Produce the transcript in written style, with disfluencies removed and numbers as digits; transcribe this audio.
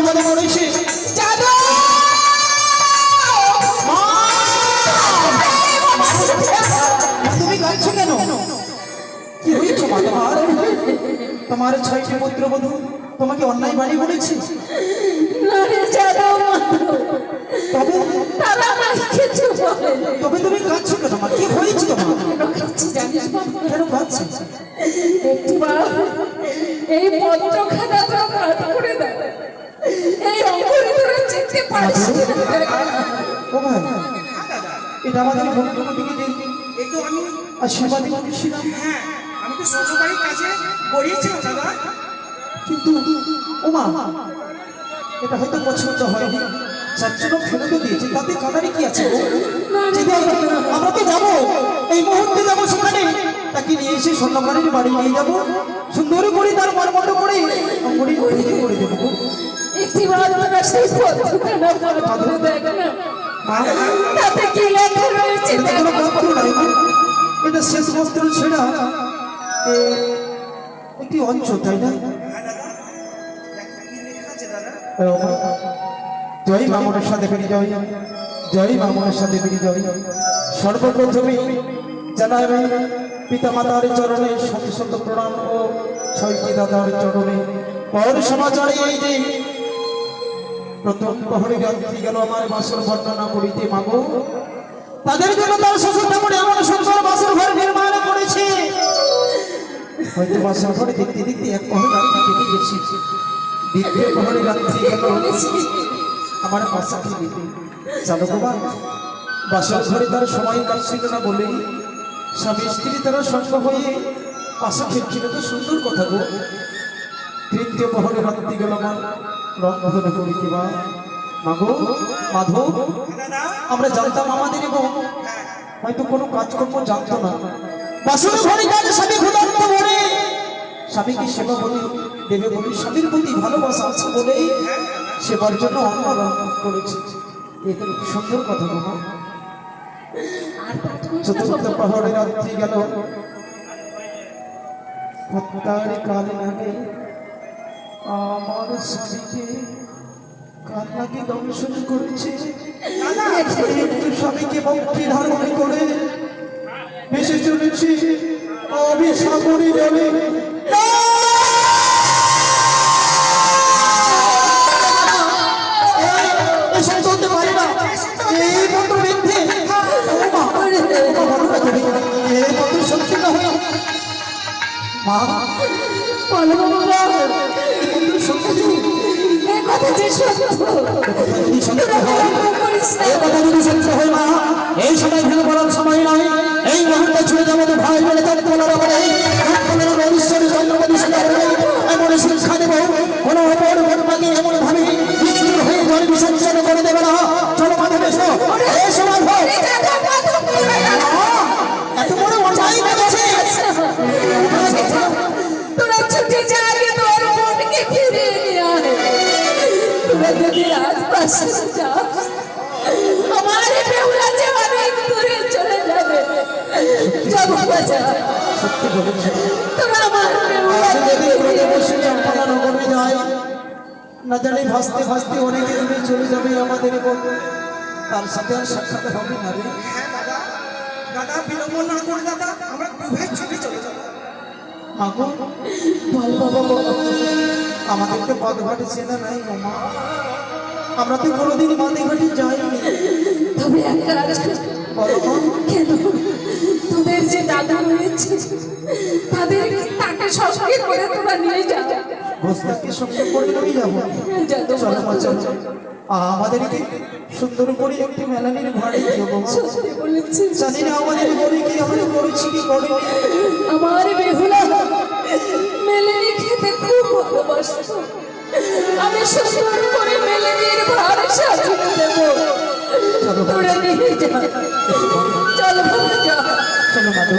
বিপদে পড়েছে। তুমি কাঁদছো কেন? কি হয়েছে মা তোমার? তোমার 6টি পুত্রবধূ তোমাকে অন্যায় বাড়ি বলেছে? তবে তবে তুমি কাঁদছো কেন মা? কি হয়েছে তোমার? কেন কাঁদছো? এই পত্রখানা তো পাঠ করে দাও। এই অঙ্গরে ধরে চিনতে পারিস ও ভাই, এটা আমাদের ভক্তকে দিকে একটু আমি আশীর্বাদ করেছিলাম। হ্যাঁ, আমি তো শ্বশুরবাড়ির কাছে গড়িয়েছিলাম দাদা। কিন্তু ও মা, এটা হয়তো পছন্দ হয়নি, যার জন্য ফেলে তো দিয়েছে। তাতে কাদারি কি আছে? আমরা তো যাবো, এই মুহূর্তে যাবো সেখানে, তাকে নিয়ে এসে স্বর্ণকারীর বাড়ি নিয়ে যাবো, সুন্দর করে তার মর্মণ্ড করে অঙ্গড়ি ভেঙে করে দেবো। একটি বার তোরা সেই পত্রখানা পাঠ করে দেখ না, তাতে কি লেখা রয়েছে দেখ। কোনো পত্র নাই মা, এটা শেষ বস্ত্র ছেঁড়া একটি অঞ্চল, তাই না? জয় মা মনসা দেবীর জয়, জয় মা মনসা দেবীর জয়। সর্বপ্রথমে জানাই পিতা মাতার চরণে শত শত প্রণাম ও 6টি দাদার চরণে। পর সমাচারে এই যে প্রথম প্রহরে রাত্রি গেল আমার বাসর বর্ণনা করিতে মাগো, তাদের জন্য তার শ্বশুর ঠাকুর এমন সুন্দর বাসর ঘর নির্মাণ করেছে, হয়তো বাসর ঘরে দেখতে দেখতে এক প্রহর রাত্রি কেটে গেছে। দ্বিতীয় প্রহরে রাত্রি গেল আমার পাশাকে দিতে। জানো বাবা, বাসর ঘরে তার সময় কাটছিল না বলে স্বামী স্ত্রী তারা সঙ্গ হয়ে পাশা ফিরছিল। তো সুন্দর কথা গো। তৃতীয় প্রহরে রাত্রি গেল আমার রংধনে করিতে বা মাগো মাধব, আমরা জানতাম আমাদের এবং হয়তো কোনো কাজকর্ম জানতো না। বাসর ঘরে কাজ স্বামী ক্ষুধার্ত বলে স্বামীকে সেবা বলে দেবে বলে স্বামীর প্রতি ভালোবাসা আছে বলে সেবার জন্য অন্ন রান্না করেছে। এটা কি সুন্দর কথা বলো। চতুর্থ প্রহরে রাত্রি গেল তার কাল লাগে আমার স্বামীকে কাল লাগে দংশন করেছে। একটু স্বামীকে ভক্তি ধারণ করে ভেসে চলেছে অভিসাগরী জলে। এই সময় ভেঙে পড়ার সময় নয়, এই মুহূর্তে ছুটে যাবো ভাই বলে তার বলার আমাদের এমন শিক্ষা দেব, কোন অপর ঘটনাকে এমন ভাবে বিচ্ছুর হয়ে জল বিসর্জন করে দেবে না। চলো মাধব এসো, এসো মাধব। এত বড় অন্যায় করেছে। তোরা ছুটে যা, তোর বোনকে ফিরিয়ে নিয়ে আয়। তোরা যদি আশপাশে যাস, আমার বেহুলা যে অনেক দূরে চলে যাবে। যাবো বাজা, সত্যি বলেছে। তোরা আমার বেহুলা যদি ব্রজে বসে চম্পলা নগরে যায়, না জানি ভাসতে ভাসতে অনেকে দূরে চলে যাবে আমাদের এবং তার সাথে আর সাক্ষাৎ হবে না রে। হ্যাঁ দাদা, দাদা বিলম্ব না করে দাদা, আমরা দুভাই ছুটে চলে যাবো। মাগো বল বাবা বল, আমাদেরকে পথ ঘাটে চেনা নাই মামা, আমরা তো কোনোদিন বাঁধে ঘাটে যাইনি। তবে একটা বলো মা, কেন তোদের যে দাদা রয়েছে তাদের তাকে সঙ্গে করে তোরা নিয়ে যা। বস্তাকে সঙ্গে করে নিয়ে যাবো। চলো মা চলো, আমাদেরকে সুন্দর করে একটি মেলানির ভাড়ে দেবো। জানি না আমাদের বলে কি আমরা করেছি কি করিনি। আমার বেহুলা মেলেনি খেতে খুব ভালোবাসতো, আমি সুন্দর করে মেলেনির ভার সাজিয়ে দেবো। তোরা নিয়ে যা, চলো বাবা যা। চলো মাধব।